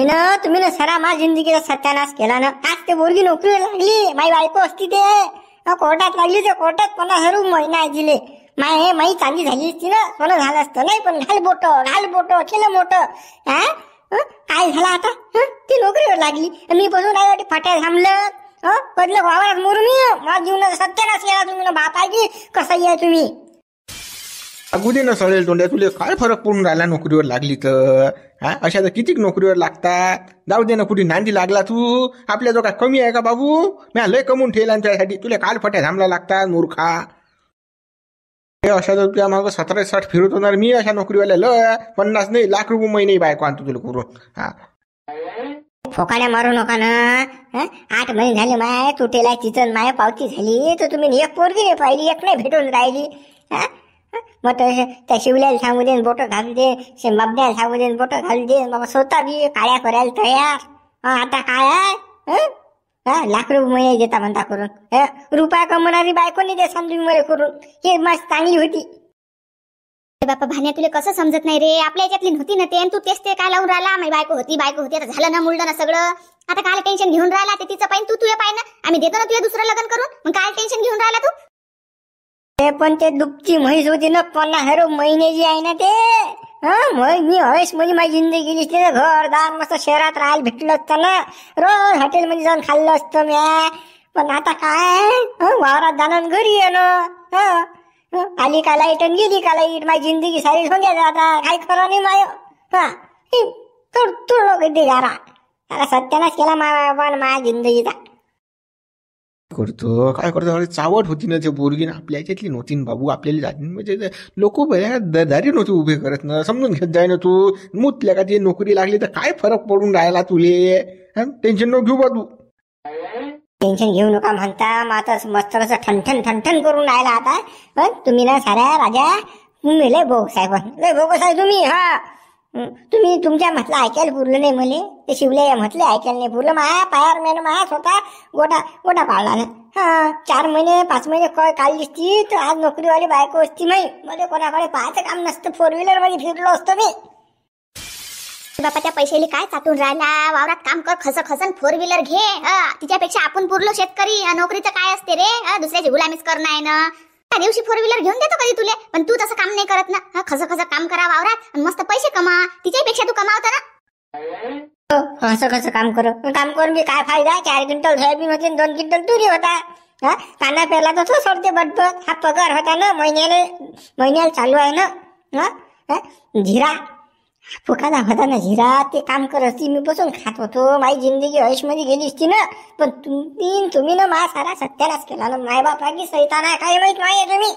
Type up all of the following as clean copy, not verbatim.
ना तुम्ही ना सरा माझ्या जिंदगीचा सत्यानाश केला ना. आज ते पोरगी नोकरीवर लागली, माझी बायको असती ते कोर्टात लागली, ते कोर्टात 50,000 महिना दिले. माई चांदी झाली असती ना, सोनं झालं असतं. नाही पण घाल बोट केलं मोठं. काय झालं आता? ती नोकरीवर लागली, मी बसून आई फाट्या थांबलं. पडलं वावरात मोरू मी. माझ्या जीवनाचा सत्यानाश केला तुम्ही ना. बापाजी कसं आहे तुम्ही? अगू दे ना सळेल तोंड्या, तुला काय फरक पडून राहिला नोकरीवर लागली तर? अशा तर कितीक नोकरीवर लागतात. जाऊ दे ना, कुठे नांदी लागला तू? आपल्या जो काय कमी आहे का बाबू? मी लय कमवून ठेवला त्यासाठी. तुला काल फट्या थांबला लागतात मूर्खा. अशा जर तुझ्या मागं 17-60 फिरत होणार मी अशा नोकरीवाल्या. 50 नाही लाख रुपये महिने बायको आणतो तुला करून. फोकाड्या मारू नका ना. 8 महिने झाले माय तुटेला तिथं माय पावती झाली तर तुम्ही एक पोरगी नाही पाहिली, एक नाही भेटून राहिली. मग त्या शिवल्याला सांगू दे, बोट घालू दे, बाबड्याला सांगू दे, बोट घालू दे. बाबा स्वतः बी काळ्या करायला तयार. आता काय आहे? लाख रुपये महिने देता म्हणता करून. रुपया कमवणारी बायको नाही दे समजून मला करून. हे मस्त चांगली होती. बापा भान्या, तुला कसं समजत नाही रे? आपल्या याच्यातली नव्हती ना ते, तू तेच ते काय लावून राहिला? माझी बायको होती आता झालं ना, मुलडं ना सगळं. आता काय टेन्शन घेऊन राहिला? ते तिचं पाहिजे, तू तुझ्या पाय ना. आम्ही देतो ना तुझ्या दुसरं लग्न करून. मग काय टेन्शन घेऊन राहिला तू? ते पण ते दुपची म्हैस होती ना, 50,000 महिन्याची आहे ना ते. मी हवेस म्हणजे माझी जिंदगी गेली असते. घरदार मस्त शहरात राहायला भेटलं असतं ना, रोज हॉटेलमध्ये जाऊन खाल्लं असतं म्या. पण आता काय, वावरात जाणं घरी येणं. आली का लाईट आणि गेली का लाईट. माझी जिंदगी सारी सोंग्या आता काही खरं नाही माय. तुड कधी गारा आता सत्यानाश केला माझ्या जिंदगीचा. काय करतो चावट होती ना ते पोरगी ना, आपल्या याच्यातली नव्हती ना बाबू. आपल्याला म्हणजे लोक बऱ्या दारी नव्हते उभे करत ना. समजून घेत जाय ना तू. मुतल्या का ती नोकरी लागली तर काय फरक पडून राहिला तुले? टेन्शन नको घेऊ बा तू. टेन्शन घेऊ नका म्हणता. मग आता मस्त कसं ठणठण करून राहिला आता. पण तुम्ही ना साऱ्या राजा तुम्ही लय बोगस आहे तुम्ही. तुम्ही तुमच्या म्हटलं ऐकायला पुरलं नाही मले. ते शिवले म्हटले ऐकायला नाही पुरलं. पायावर मेन स्वतः गोटा पाळला ना. 4 महिने 5 महिने काढली असती तर आज नोकरीवाली बायको असती. मला कोणाकडे पाहायचं काम नसतं. 4 व्हीलर मध्ये फिरलो असतो मी. बापा त्या पैशाला काय चाटून राहिला? वावरात काम कर, खसन 4 व्हीलर घे. तिच्यापेक्षा आपण पुरलो शेतकरी. नोकरीचं काय असते रे? दुसऱ्याची गुलामीच करणं आहे ना. त्या दिवशी 4 व्हीलर घेऊन देतो कधी तुले, पण तू तसं काम नाही करत ना. खस काम करा वावरात आणि मस्त पैसे कमा. तिच्यापेक्षा तू कमावता ना. कसं काम करून मी काय फायदा? 4 क्विंटल सोयाबीन होते, 2 क्विंटल तुरी होता. कांदा पेरला तर तो सोडते बटबट. हा पगार होता ना महिन्याला चालू आहे ना. झिरा फुकादा होता ना झिरा. ते काम करत असती, मी बसून खात होतो. माझी जिंदगी हयश मध्ये गेली असती ना. पण तुम्ही ना माझा सारा सत्यानाश केला ना. माय बापाची सैतान आहे काय माहित नाही तुम्ही.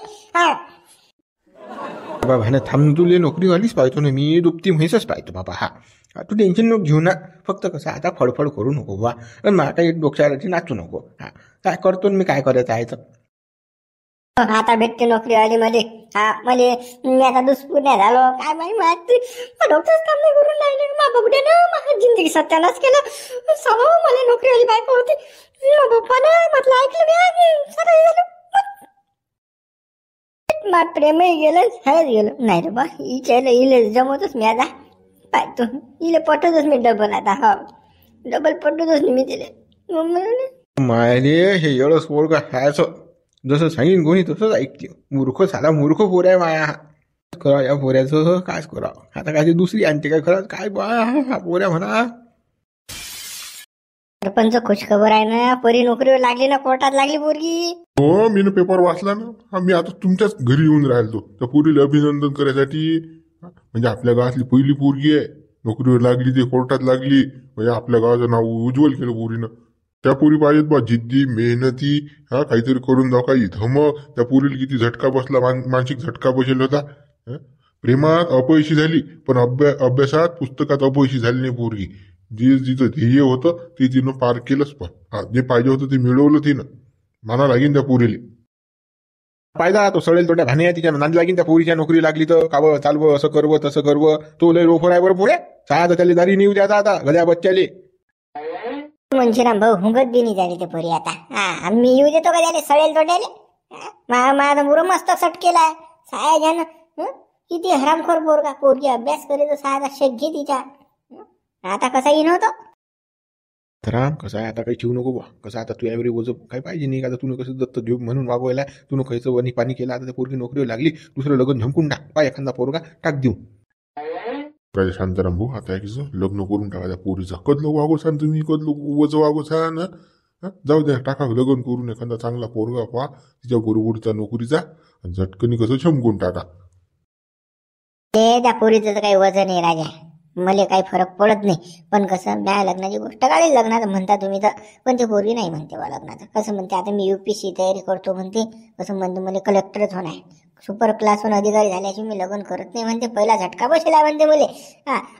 बाबा थांब, तुले नोकरीवालीच पाहतो ना मी. दुपती म्हैसच पाहतो बाबा. तू टेन्शन नको घेऊ ना. फक्त कसं आता फडफड करू नको बा. पण मला काही डोक्यावरती नाचू नको. काय करतो मी, काय करायचं आहे तर. आता भेटते नोकरीवाली मध्ये. मी आता दुष्पूर्ण झालो काय माहिती. डॉक्टरच काम नाही करून राहिले. बाबा ना माझी जिंदगी सत्यानाश केलं. मला नोकरीवाली बायको होती. बाप्पानं म्हटलं ऐकलं मी सगळं झालं. माझं प्रेमही गेलं, सगळंच गेलं. नाही रे बा, इले जमवतोच मी आता. पाहतो इले पटवतोच मी डबल आता. डबल पटवतोच मी तिले. मायले हे एवढं सोड का ह्याचं जसं सांगीन कोणी तसंच ऐकते. मूर्ख साला मूर्ख पोर आहे माया. करा या पोऱ्याचं कायच करावं आता. काय दुसरी आणते काय खरं काय बा हा पोऱ्या म्हणा. सरपंच खुश खबर आहे ना. परी नोकरीवर लागली ना, कोर्टात लागली पोरगी. हो मी पेपर वाचला ना. मी आता तुमच्याच घरी येऊन राहिलो त्या पोरीला अभिनंदन करायसाठी. म्हणजे आपल्या गावातली पहिली पोरगी आहे नोकरीवर लागली, ते कोर्टात लागली. म्हणजे आपल्या गावाचं नाव उज्ज्वल केलं पोरीनं. त्या पोरी पाहिजेत बा जिद्दी मेहनती. काहीतरी करून दाखवायची धमक. त्या पोरीला किती झटका बसला, मानसिक झटका बसेल होता. प्रेमात अपयशी झाली पण अभ्यासात पुस्तकात अपयशी झाली नाही पोरगी. जे जिचं ध्येय होतं ते तिनं पार केलंच. पण जे पाहिजे होतं ते मिळवलं तिनं. माना लागेल त्या पोरीला. फायदा तो सळेल तोंड्या भाण्या तिच्या नांदी लागेल. त्या पोरीच्या नोकरी लागली तर काव चालवं असं करवं तसं करवं. तो लय रोफर आहे बरं पुढे. साधा त्याला दारी नेऊ द्या आता गल्या बच्च्याले. म्हणशीराम भाऊ हुंगत बी नाही झाली ते परी आता. मी येऊ देतो का त्याला सळेल तोंड्याले. माझा मुरं मस्त सट केलाय सायाजानं. किती हरामखोर पोरगा. पोरगी अभ्यास करे तर साधा शेक घे तिच्या. आता कसा येईन होतो. तर राम कसं आहे आता काही ठेवू नको बा. कसं आता तू यावेळी वजन काही पाहिजे नाही. आता तुला कसं दत्त घेऊ म्हणून वागवायला तुला खायचं वनी पाणी केलं. आता त्या पोरगी नोकरीवर लागली, दुसरं लग्न झमकून टाक. पाय एखादा पोरगा टाक देऊ. राजा शांताराम भाऊ, आता आहे लग्न करून टाका त्या पोरीचं. कदलं वागोसान तुम्ही, कदलं वज वागोसान. जाऊ द्या, टाका लग्न करून एखादा चांगला पोरगा पहा तिच्या बरोबरचा नोकरीचा, आणि झटकनी कसं झमकून टाका. ते त्या पोरीचं तर काही वजन आहे राजा, मला काही फरक पडत नाही. पण कसं म्या लग्नाची गोष्ट काढेल, लग्नाचं म्हणता तुम्ही तर, पण ते पोरगी नाही म्हणते बा लग्नाचं. कसं म्हणते आता मी UPSC तयारी करतो म्हणते, कसं म्हणते मला कलेक्टरच होणार आहे, सुपर क्लासहून अधिकारी झाल्याशी मी लग्न करत नाही म्हणते. पहिला झटका बसला म्हणते मला.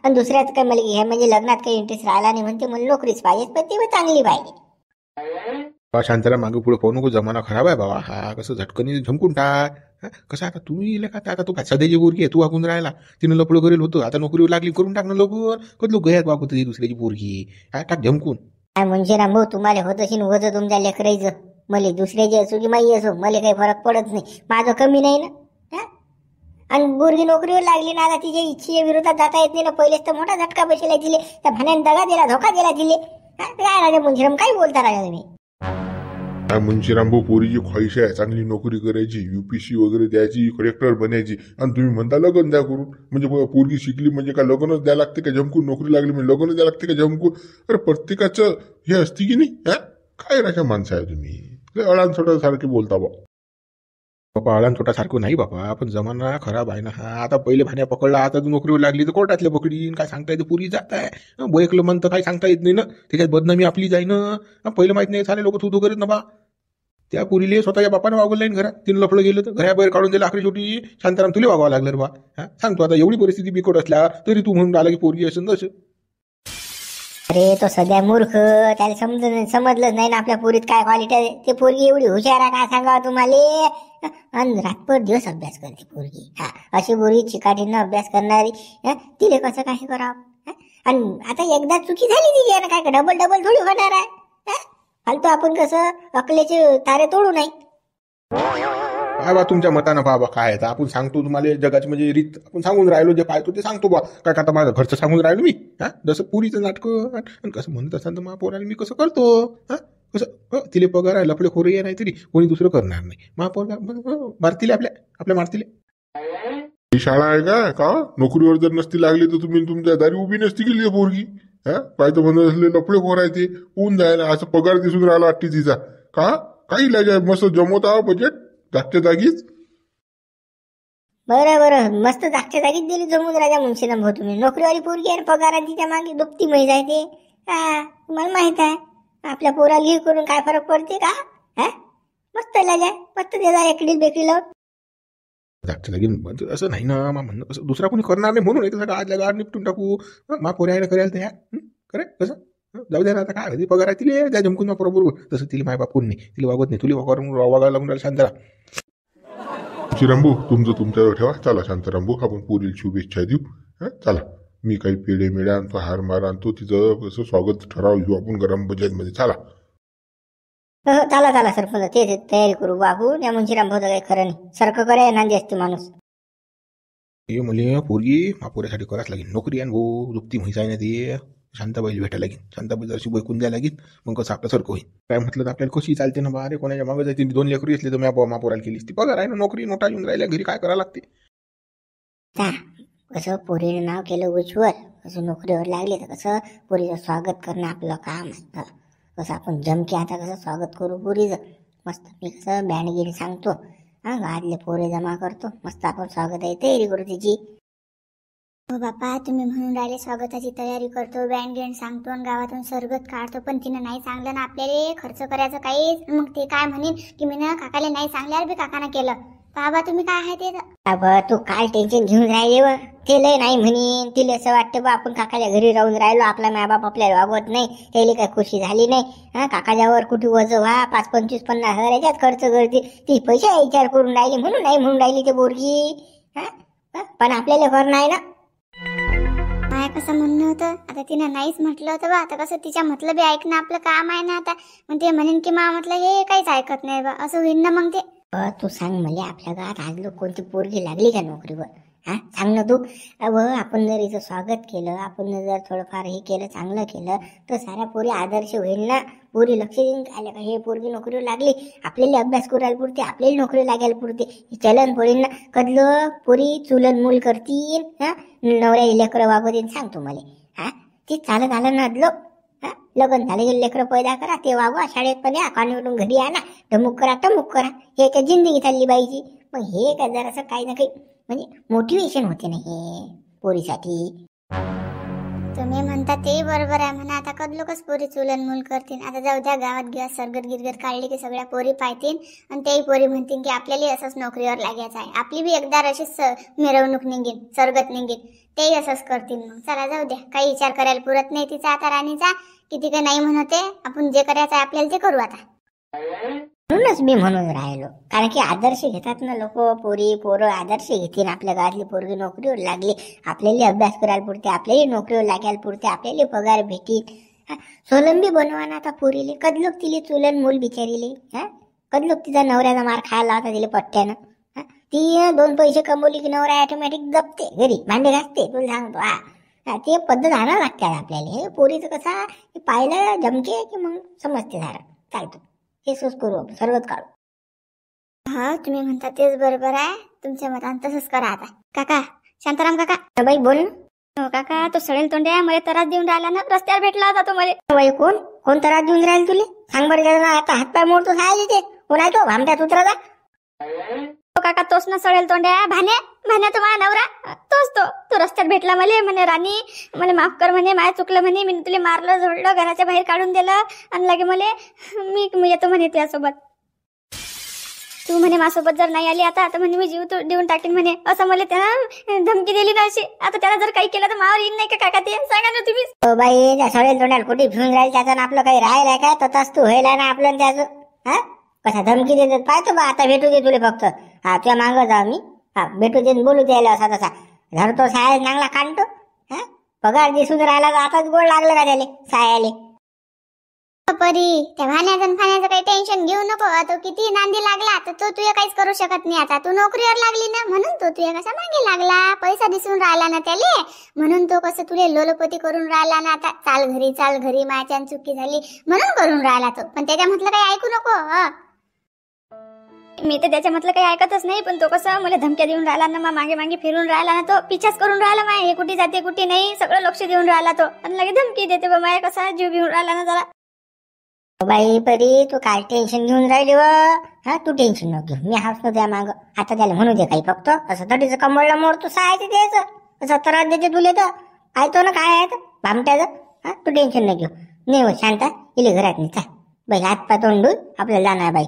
आणि दुसऱ्याच काय मला हे म्हणजे लग्नात काही इंटरेस्ट राहिला नाही म्हणते. मला नोकरीच पाहिजे, पण ती चांगली पाहिजे. शांताराम मागे पुढे पाहू नको, जमाना खराब आहे बाबा. हा कसं झटकनी झमकून टाक. कसं आता तुम्ही का आता तू काय सध्याची पोरगी आहे, तू वागून राहिला. तिनं लपडं करेल होतं, आता नोकरीवर लागली, करून टाकणं लवकर. कधी लोक गयात वागवत ती दुसऱ्याची पोरगी. टाक झमकून. काय म्हणजे ना भाऊ, तुम्हाला होत असेल वज तुमच्या लेकरायचं, मला दुसऱ्याची असो की माई असो, मला काही फरक पडत नाही. माझं कमी नाही ना. आणि पोरगी नोकरीवर लागली ना, आता तिच्या इच्छेच्या विरोधात जाता येत नाही ना. पहिलेच तर मोठा झटका बसला दिले, त्या भाण्याने दगा दिला, धोका दिला दिले. काय राजा मुंशीराम काय बोलता राजा तुम्ही. मुंशीराम भाऊ, पोरीची ख्वाहिश आहे चांगली नोकरी करायची, UPSC वगैरे द्यायची, कलेक्टर बनायची, आणि तुम्ही म्हणता लग्न द्या करून. म्हणजे पोरगी शिकली म्हणजे का लग्नच द्या लागते का झमकून, नोकरी लागली म्हणजे लग्न द्या लागते का झमकून. अरे प्रत्येकाचं हे असते की नाही. काय राजा माणसं आहे तुम्ही, अळान छोट्यासारखे बोलता बा. बाबा अळान छोटासारखं नाही बाबा, आपण जमाना खराब आहे ना. हा आता पहिले भाण्या पकडला, आता तू नोकरीवर लागली तर कोर्टातले पकडीन. काय सांगता येते, पुरी जात आहे बोयकलं म्हणतं, काही सांगता येत नाही ना. त्याच्यात बदनामी आपली जाई ना. पहिलं माहित नाही सारे लोक तू करीत ना बा. त्या पुरीले स्वतःच्या बापाने वागवलं नाही घरात, तिनं लफडं गेलं तर घराबाहेर काढून दिलं. आखरी शेवटी शांताराम तुला वागावं लागलं रे बा. सांगतो आता एवढी परिस्थिती बिकट असल्या तरी तू म्हणून आला की पोरगी असेल तसं. अरे तो सध्या मूर्ख, त्याला समजलंच नाही ना आपल्या पोरीत काय क्वालिटी आहे. ते पोरगी एवढी हुशार आहे काय सांगावं तुम्हाला. आणि रातभर दिवस अभ्यास करते पोरगी. अशी पोरगी चिकाटीनं अभ्यास करणारी, तिले कसं काय करावं. आणि आता एकदा चुकी झाली तिची, काय डबल डबल थोडी होणार आहे. फालतू आपण कसं अकलेचे तारे तोडू नाही. काय बा तुमच्या मतानं बाबा काय आहे, आपण सांगतो तुम्हाला जगाची म्हणजे रीत आपण सांगून राहिलो, जे पाहतो ते सांगतो बा. काय आता माझं घरचं सांगून राहिलो मी. जसं पुरीचं नाटकं आणि कसं म्हणत असाल तर महापौराला मी कसं करतो. कसं तिले पगार आहे, लफडे खोरे आहे, नाही तरी कोणी दुसरं करणार नाही. महापौर मारतील, आपल्या मारतील. ही शाळा आहे का नोकरीवर जर नसती लागली तर तुम्ही तुमच्या दारी उभी नसती गेली पोरगी. पाहिजे म्हणत असले लफडे खोर आहे ते होऊन जायला. असं पगार दिसून राहिला वाटते तिचा का काही लागाय मस्त जमवता बजेट जागच्या जागीच. बरं मस्त जागच्या जागीच दिली जमून राजा मुंशीराम भाऊ. तुम्ही नोकरीवाली पोरगी आहे, पगार तिच्या मागे दुपटी महिला आहे ते. तुम्हाला माहित आहे आपल्या पोराला हे करून काय फरक पडते का. मस्त लाजा, मस्त त्याचा एकडी बेकडी लावून जागच्या जागी असं नाही ना. म्हणणं कसं दुसरा कोणी करणार नाही म्हणून सगळं आजल्या गाड निपटून टाकू. महापौर आहे ना करायला तयार. करे कसं जाऊ द्या ना. आता काय पगार आहे तिला त्या जमकून बरोबर. तसं तिला माय बापून नाही, तिला वागत नाही. तुला वागायला लागून राहिला शांताराम. शांतारामभाऊ तुमचं तुमच्यावर ठेवा. चला शांतारामभाऊ, आपण पोरीला शुभेच्छा देऊ. चला, मी काही पेढे मेढे आणतो, हार मार आणतो, तिचं कसं स्वागत ठराव घेऊ आपण गरम बजेटमध्ये. चला चला सरपंच, ते तयारी करू. बाबू या मुंशीराम भाऊ काही खरं नाही, सारखं करे नांदी असते माणूस. हे मुले पोरगी महापोऱ्यासाठी करायच लागेल नोकरी. आणि भाऊ दुपती म्हैसा आहे ना ते शांताबाईला भेटायला लागेल. शांताबाई जरशी बैकून द्यायला लागेल, मग कसं आपल्यासारखं होईल. काय म्हटलं तर आपल्याला कशी चालते ना बा. अरे कोणाच्या मागं जायची 2 लेकरी असले तर महापोराला केलीस ती पगार आहे ना. नोकरी नोटा येऊन राहिल्या घरी, काय करावं लागते. कसं पोरीनं नाव केलं उज्ज्वल, कसं नोकरीवर लागले तर कसं पोरीचं स्वागत करणं आपलं काम आहे. कसं आपण जमके आता कसं स्वागत करू पोरीचं. मस्त मी कसं बँड सांगतो, गावातले पोरे जमा करतो, मस्त आपण स्वागत आहे तयारी करू तिची. हो बापा, तुम्ही म्हणून राहिले स्वागताची तयारी करतो, बँड गेंड सांगतो आणि गावातून सरगत काढतो, पण तिनं नाही सांगलं ना आपल्याला खर्च करायचं काहीच. मग ते काय म्हणेन की मी ना काकाला नाही सांगल्यावर बी काकानं केलं. बाबा तुम्ही काय आहे ते. बाबा तू काय टेन्शन घेऊन राहिले व, ते लय नाही म्हणेन. तिला असं वाटतं बा आपण काकाच्या घरी राहून राहिलो, आपला मायबाप आपल्याला वागवत नाही, त्याला काही खुशी झाली नाही. काकाच्यावर कुठे वज व्हा 5, 25, 50 हजार याच्यात खर्च करते ती. पैसे विचार करून राहिली म्हणून नाही म्हणून राहिली ते पोरगी. पण आपल्याला घर नाही ना. काय कसं म्हणणं होतं, आता तिनं नाहीच म्हटलं होतं बा. आता कसं तिच्या म्हटलं बी ऐकणं आपलं काम आहे ना. आता मग ते म्हणेन की मा म्हटलं हे काहीच ऐकत नाही बा, असं होईल ना मग ते. तू सांग मला, आपल्या गावात आज लोक कोणती पोरगी लागली का नोकरीवर. हा सांग ना तू. अव आपण जर हिचं स्वागत केलं, आपण जर थोडंफार हे केलं, चांगलं केलं तर साऱ्या पोरी आदर्श होईल ना. पोरी लक्ष देऊन आल्या का हे पोरगी नोकरीवर लागली, आपल्याला अभ्यास करायला पुरते, आपल्याला नोकरी लागायला पुरते. चलन पडेल ना. कदलं पोरी चुलन मूल करतील, हा नवऱ्या लेकरं वागवतील. सांगतो मला हा ती चालत आलं ना अदलो. हा लग्न झाले गेले लेकरं पैदा करा, ते वागवा, शाळेत पण या, कानून घरी आणा, ढमुक करा टमुक करा. हे काय जिंदगी चालली बाईची. मग हे काय जरासं काही ना काही म्हणजे मोटिवेशन होते ना हे पोरीसाठी. तुम्ही म्हणता ते बरोबर आहे म्हणा. आता कद लोकच पोरी चुलन मूल करतील. आता जाऊ द्या, गावात गिवात सरगत गिरगत काढली की सगळ्या पोरी पाहतील आणि तेही पोरी म्हणतील की आपल्याला असंच नोकरीवर लागायचं आहे. आपली बी एकदा अशीच मिरवणूक निघेल, सरगत निघेल, तेही असंच करतील. मग चला जाऊ द्या, काही विचार करायला पुरत नाही तिचा आता राणीचा. किती काही नाही म्हणते, आपण जे करायचं आहे आपल्याला ते करू आता. म्हणूनच मी म्हणून राहिलो, कारण की आदर्श घेतात ना लोक. पोरं आदर्श घेतील. आपल्या गावातली पोरगी नोकरीवर लागली, आपल्याला अभ्यास करायला पुरते, आपल्याला नोकरीवर लागायला पुरते, आपल्याला पगार भेटील. सोलंबी बनवा ना आता पोरीले. कदलोक तिले चुलन मूल बिचारीले. हा कदलोक तिचा नवऱ्याचा मार खायला होता तिला पट्ट्यानं. ती 2 पैसे कमवली की नवरा ऑटोमॅटिक जपते, घरी भांडे घासते. तुला सांगतो हा ते पद्धत आणा लागतात आपल्याला. हे पोरीचं कसा पाहिलं जमके की मग समजते सारं चालतो. हे सोच करू आपण, सर्वच काढू. हा तुम्ही म्हणता तेच बरोबर आहे. तुमच्या मतान तसंच करा आता. काका, शांताराम काका. बाई बोल ना. हो काका, तो सडेल तोंड्या मला त्रास देऊन राहिला ना, रस्त्यावर भेटला होता तो मला. बाई कोण त्रास देऊन राहील तुले? सांग बरं जरा. आता हातपाय मोडतो सांगायला ते कोण आहे तो भामट्यात उतराचा? हो काका, तोच ना सडेल तोंड्या. भान्या तो माझा नवरा. तो रस्त्यात भेटला मला. म्हणे राणी मला माफ कर म्हणे, माय चुकलं म्हणे, मी तुला मारलं झोडलं, घराच्या बाहेर काढून दिलं आणि लगे मला मी येतो म्हणे तुझ्यासोबत. तू म्हणे माझ्यासोबत जर नाही आली आता म्हणे मी जीव देऊन टाकेन म्हणे. असं मला त्यानं धमकी दिली ना अशी. आता त्याला जर काही केलं तर मावर येईन नाही का काका? ते सांगा ना तुम्ही. बाई त्या सडेल तोंडाला कुठे घेऊन राहील त्याचं आपलं काही राहिलंय काय? तसाच तू व्हायला ना आपलं त्याचं. हा कसा धमकी देतात पाहतो बा. आता भेटू दे तुला फक्त. हा तुझ्या मागं जा मी. हा भेटू दे, बोलू द्यायला असा तसा धरतो साया चांगला काढतो. हा पगार दिसून राहिला तर आताच गोड लागलं का त्याले सायाले? परी त्या भाण्याचं काही टेन्शन घेऊ नको. तो किती नांदी लागला तर तो तुझ्या काहीच करू शकत नाही. आता तू नोकरीवर लागली ना म्हणून तो तुझ्या कसा मागे लागला. पैसा दिसून राहिला ना त्याले म्हणून तो कसं तुले लोलपती करून राहिला ना. आता चाल घरी माझ्यान चुकी झाली म्हणून करून राहिला तो. पण त्याच्या म्हटलं काही ऐकू नको. मी तर त्याच्या म्हटलं काही ऐकतच नाही. पण तो कसं मला धमक्या देऊन राहिला ना, मागे मागे फिरून राहिला ना. तो पिछाच करून राहिला माय. हे कुठे जाते कुठे नाही सगळं लक्ष देऊन राहिला तो. आणि लगे धमकी देते बा माय. कसा जीव घेऊन राहिला ना जरा. बाई परी तू काय टेन्शन घेऊन राहिली व? हा तू टेन्शन नको घेऊ, मी हाच ना त्या माग. आता त्याला म्हणू दे काही फक्त. असं तटीचं कमळला मोडतो सायचं द्यायचं. असं त्रास देते तुले तर ऐकतो ना काय आहे तर भामट्याचं. हा तू टेन्शन नाही घेऊ. नाही हो शांता इले घरात नाही. चाल बाई हात पाय तोंड धुवून आपल्याला जाणार बाई.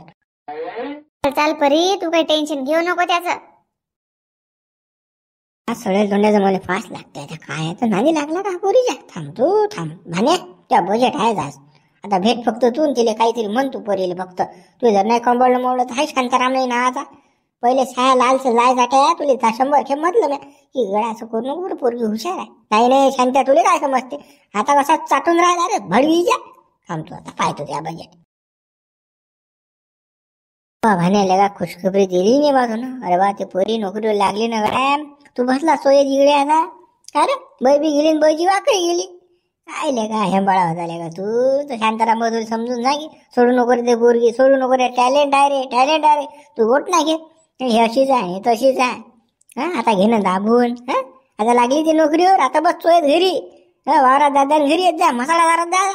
चाल परी तू काही टेन्शन घेऊ नको त्याचं. हा सडेल तोंड्याचं मला फास लागते. आता काय आहे तर नादी लागला का पोरीच्या? थांब भाण्या त्या बजेट आहे जास्त. आता भेट फक्त तू तिला काहीतरी म्हण तू परीले फक्त. तू जर नाही कंबळलं मोडलं तर हायच शांताराम नाही ना. आता पहिले साया लालचं जायसाठी तुला 100 खेप म्हटलं ना की गळा असं करू नको बरं, पोरगी हुशार आहे. नाही शांत्या तुला काय समजते? आता कसा चाटून राहिला रे भडवीच्या. थांबतो आता पाहतो त्या बजेट. भाण्याला का खुशखबरी दिली नाही बाजू ना. अरे बा ते पोरी नोकरीवर लागली ना गड्या. तू बसला सोयी इकडे आता. का रे बै बी गेली बैची वाकडी गेली. काय का हेंबाळा होता का तू? तर शांताराम बदल समजून जा की सोडू नको रे ते पोरगी, सोडू नको रे. टॅलेंट आहे रे तू गोट नाही घे. हे अशीच आहे तशीच आहे. हा आता घे ना दाबून. हा आता लागली ती नोकरीवर. आता बसतोय घरी. वावरात दादा घरी येत जा, मसाला दारात जा.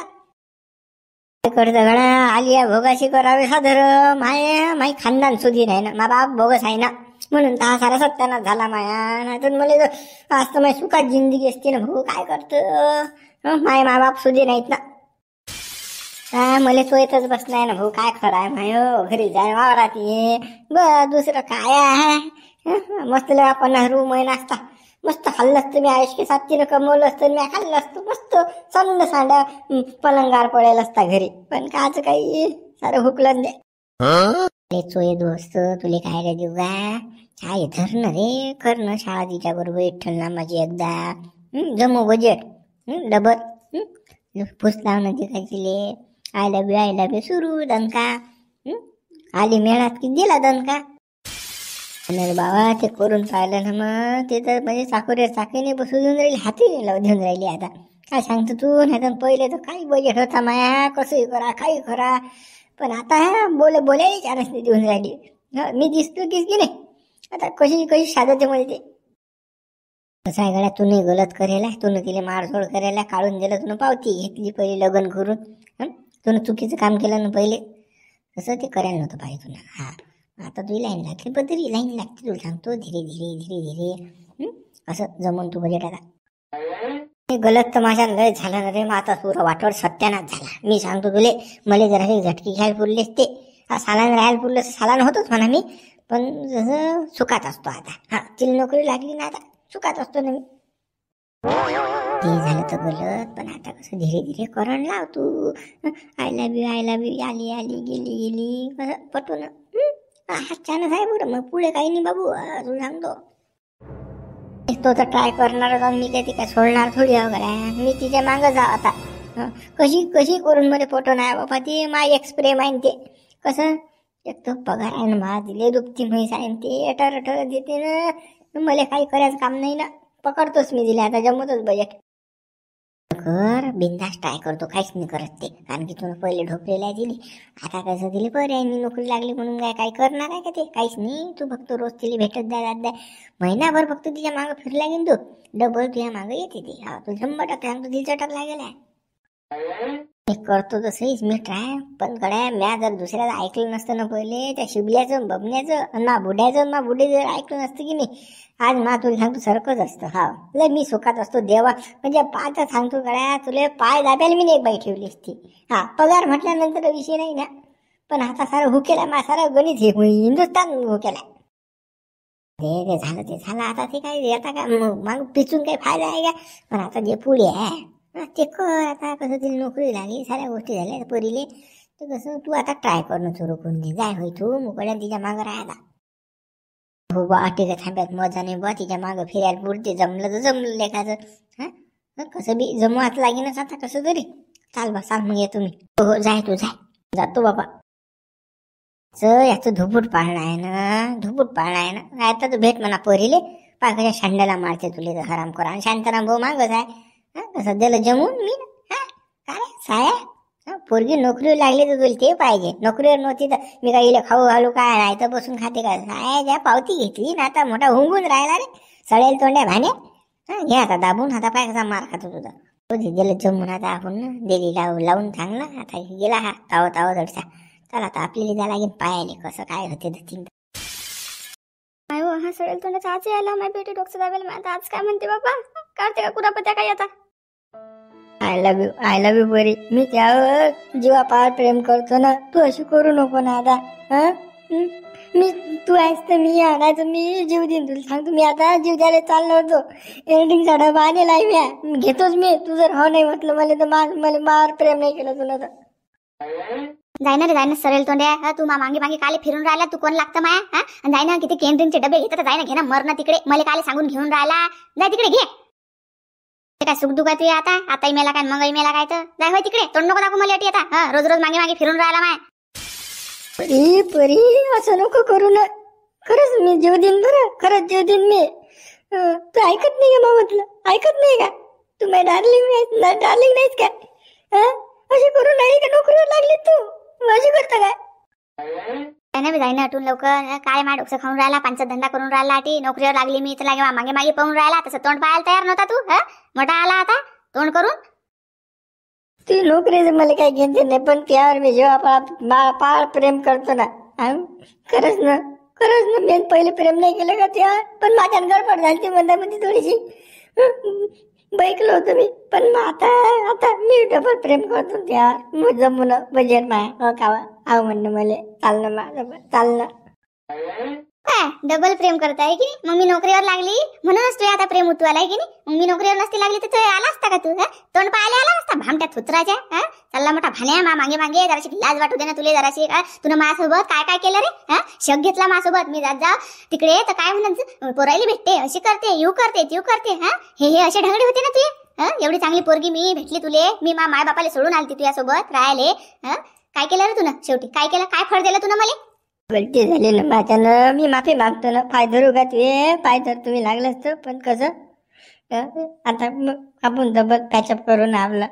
करता गडा आली आहे भोगाशी करावे साधर. माई खानदान सुधी नाही ना, मा बाप भोगस आहे ना म्हणून तर हा सारा सत्यानाश झाला माया. नाही तर मला आज तर माझी सुखात जिंदगी असते ना भाऊ. काय करत माय मा बाप सुधी नाहीत ना. मला सोयतच बसलाय ना भाऊ. काय खरं आहे माय घरी जाय वावरात ये बस. दुसरं काय आहे? मस्त आपण रूम आहे नाश्ता मस्त खाल्लं असतं मी. आयुष्य साथीनं कमवलं असतं मी खाल्लं असतं मस्त. चांगलं सांडा पलंगार पडेल असता घरी. पण काच काही सारं हुकलं दे. चोय दोस्त तुले काय रे देऊ का? काय धर ना रे. कर ना शाळा तिच्या बरोबर विठ्ठल नामाची एकदा. जमू बजेट डबल फुस लावणं तिले. आय लव्ह यू सुरू दणका. आली मेळात की दिला दणका. नाही बाबा ते करून पाहिलं ना मग ते तर म्हणजे चाकीने बसून राहिली, हाती लावून देऊन राहिली. आता काय सांगतो तू, नाही तर पहिले तर काही बजेट होता माया, कसंही करा काही करा, पण आता बोलायला चान्स नाही देऊन राहिली. मी दिसतो की नाही आता कशी साधते मला ते. कसं आहे गड्या, तुने गलत करेला, तुनं तिला मारझोड करेला, काढून दिलं, तुनं पावती घेतली पहिले लग्न करून. तुनं चुकीचं काम केलं ना पहिले, तसं ते करायला नव्हतं पाहिजे तुला. हा आता तुझी लाईन लागते, पण तरी लाईन लागते तुला सांगतो, धीरे धीरे असं जमून तू बजेट. आता हे गलत तर माझ्या लय झालं ना रे, मग आता पुरं वाटवर सत्यानाश झाला. मी सांगतो तुले, मला जरा हे झटकी घ्यायला पुरलेच ते, सालान राहायला पुरलं सालान होतोच म्हणा मी, पण जसं सुखात असतो आता. हा तिला नोकरी लागली ना, आता सुखात असतो ना मी. ते झालं तर गलत, पण आता कसं धीरे धीरे करण लाव तू. आय लव्ह यू आली गेली कसं पटून. हा चानस आहे बरं, मग पुढे काही नाही बाबू, तुला सांगतो. तो तर ट्राय करणार जाऊन, मी काय सोडणार थोडी वगैरे, मी तिच्या मागं जा आता. कशी करून मध्ये फोटो नाही बाबा, ती माय एक्सप्रेम आहे ते. कसं एक तो पगार आहे ना मा, दिले दुपती म्हैस आहे ते, अटर देते ना, मला काही करायचं काम नाही ना, पकडतोच मी दिले. आता जमतच बजेट कर, बिंदास ट्राय करतो, काहीच नाही करत ते, कारण की तुला पहिले ढोकलेला दिली, आता कसं दिली पर्याय, मी नोकरी लागली म्हणून काय करणार आहे का ते, काहीच नाही. तू फक्त रोज तिला भेटत द्या, महिनाभर फक्त तिच्या मागं फिरला गेली, तू डबल तुझ्या मागं येते ती. हा तू 100% सांगतो, तिचा टकला गेलाय. मी करतो तसंच मी ट्राय, पण गड्या म्या जर दुसऱ्याचं ऐकलं नसतं ना पहिले, त्या शिबल्याचं बबण्याचं मा बुड्याचं जर ऐकलं नसतं की नाही, आज मा तुला सांगतो सारखंच असतं. हा लय मी सुखात असतो देवा, म्हणजे पाच सांगतो गड्या, तुला पाय दाब्याला मी एक बाई ठेवली असती. हा पगार म्हटल्यानंतर विषय नाही ना, पण आता सारं हुकेला मा, सारं गणित हे हिंदुस्थान हुकेला. ते झालं आता ते काय, आता काय मग पिचून काही फायदा आहे का, पण आता जे पुढे आहे ते कर. आता कसं तिला नोकरी लागली, साऱ्या गोष्टी झाल्या परीले, तर कसं तू आता ट्राय करणं सुरू करून दे, जाय होय तू मुकड्या तिच्या मागं राहायला. हो बा ठीक आहे, थांब्यात मजा नाही बा, तिच्या मागं फिरायला पुरते, जमलं तर जमलं लेखाचं. हा कसं बी जमवाच लागेनच आता कसं तरी. चाल बा चाल, मग येतो मी. हो जाय तू जाय, जातो बाबा. याचं धुपूट पाळणं आहे ना, काय तर भेट म्हणा परीले, पाकच्या शांड्याला मारते तुले तर हराम करा, आणि शांताराम भाऊ मागच आहे. कसं दिलं जमून मी ना, काय साया पोरगी नोकरीवर लागली तर तुला ते पाहिजे, नोकरीवर नव्हती तर मी काही इले खाऊ घालू काय, नाही तर बसून खाते काय. साया ज्या पावती घेतली ना, आता मोठा हुंगून राहिला रे, सळेल तोंड्या भाण्या. घे आता दाबून, आता पाय कसा मार खातो तुझा. दिलं जमून, आता आपण ना दिली लावून चांगला. आता गेला हा ताव दडसा. चला आता आपल्याला जा लागेल पायाले कसं काय होते तीन. हा सडेल तोंडाचा आज यायला माझी बेटी डोकं दाबेल. आता आज काय म्हणते बाबा, काढते का कुरापत्या काय आता. आय लव्ह यू बरी, मी त्यावर जीवापार प्रेम करतो ना, तू अशी करू नको ना आता. मी तू आहेस तर मी नाही तर मी जीव देईन तुला सांगतो. मी आता जीव द्यायला चाललो होतो, एंडिंगचा डबा आणला आहे, मी घेतोच मी. तू जर हो नाही म्हटलं मला तर मार प्रेम नाही केलं तुला तर. जायना सरेल तोंड्या, तू मागे काले फिरून राहिला, तू कोण लागतं माया. जायना किती केंद्रींचे डबे घेतात, जायना घे ना, मर ना तिकडे, मला काले सांगून घेऊन राहिला, जाय तिकडे घे. काय सुख दुखा तू आता मेला काय मग मेला काय, तर जाय होय तिकडे, तोंड नको दाखवू मला आता. रोज मागे फिरून राहिला माय. परी असं नको करू ना, खरंच मी जीव देईन बरं, खरंच जीव देईन मी. तू ऐकत नाही का मग, म्हटलं ऐकत नाही का तू, माझी डार्लिंग नाहीस काय. अशी करून नाही का नोकरीवर लागली तू, अशी करता काय. जाईना हटून लवकर, काय मा डोकं खाऊन राहिला, पांचा धंदा करून राहिला, आटी नोकरीवर लागली मी तर लागे मागे पाहून राहिला. तसं तोंड पाहायला तयार नव्हता तू, मोठा आला आता तोंड करून. ती नोकरीचं मला काही घेते नाही, पण त्यावर मी जेव्हा पार प्रेम करतो ना, खरंच ना मी पहिले प्रेम नाही केलं का त्यावर, पण माझ्या गडबड झाली मध्ये थोडीशी, बैकलं होतं मी. पण मग आता मी डबल प्रेम करतो त्यावर, जमून बजेट माया खावा आव म्हणणं मला चालणं. डबल प्रेम करताय की मग मी नोकरीवर लागली म्हणूनच तू आता प्रेम उतवाला आहे की नाही. मग मी नोकरीवर नसती लागली तर आला असता का तू, तोंड पाहायला आला असता भामट्या थुत्राच्या. चालला मोठा भाण्या मागे जराशी लाज वाटू दे ना तुला जराशी. तुला माझ्यासोबत काय केलं रे, शक घेतला माझ्यासोबत. मी जात जा तिकडे तर काय म्हणायचं, पोरायला भेटते अशी करते, यू करते. हे असे ढगडे होते ना तुझे. एवढी चांगली पोरगी मी भेटली तुले, मी माय बापाला सोडून आलती तुझ्यासोबत राहायले. काय केलं रे तुला शेवटी, काय केलं, काय फळ दिलं तुला मला. गलती झाली ना माझ्यानं, मी माफी मागतो ना. पाय धरू का तुझे? पाय धर तुम्ही लागलंच तर, पण कसं आता मग आपण डबल पॅचअप करू ना आपला.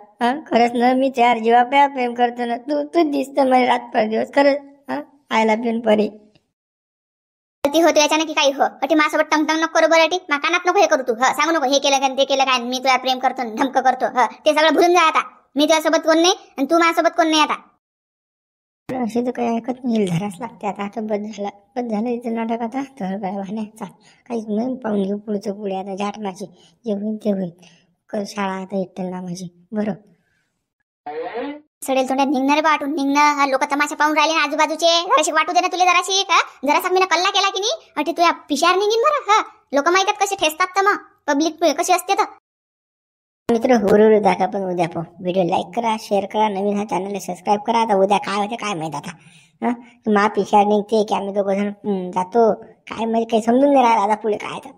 खरंच ना, मी त्यावर जीवा प्रेम करतो ना. तू दिसतं मला रात पर दिवस खरंच. आय लव्ह यू परी. गलती होते याच्यानं की काही हो, अटी माझ्यासोबत टंगटंग नको करू बरं. अटी मा कानात नको हे करू तू. सांगू नको हे केलं काय ते केलं काय, मी तुला प्रेम करतो धमक करतो. ते सगळं भुलून जा आता. मी तुझ्यासोबत कोण नाही आणि तू माझ्यासोबत कोण नाही आता. असे तर काही ऐकत नाही, धराच लागते आता. बस झालं इथं नाटक आता. तर काय भाणे चाल, काहीच नाही, पाहून घेऊ पुढचं पुढे. आता जाट माझी जे होईल ते होईल. शाळा आता इट्टल ना माझी. बरं सडेल तोंडात निघणार बा वाटून निघणं. लोक तमाशा पाहून राहिले ना आजूबाजूचे. जराशी वाटू दे ना तुला जराशी. जरासा मी कल्ला केला की नाही अटे तुझ्या पिशार निघीन बरं. लोक माहितात कसे ठेसतात तर मग पब्लिक कशी असते तर. मित्र हुरुरु दाखवा, पण उद्या पाहू. व्हिडिओ लाईक करा, शेअर करा, नवीन हा चॅनलला सबस्क्राईब करा. आता उद्या काय होते काय माहित आता. मा पिशार निघते की आम्ही दोघं जण जातो काय, म्हणजे काही समजून नाही राहिलं आता पुढे काय तर.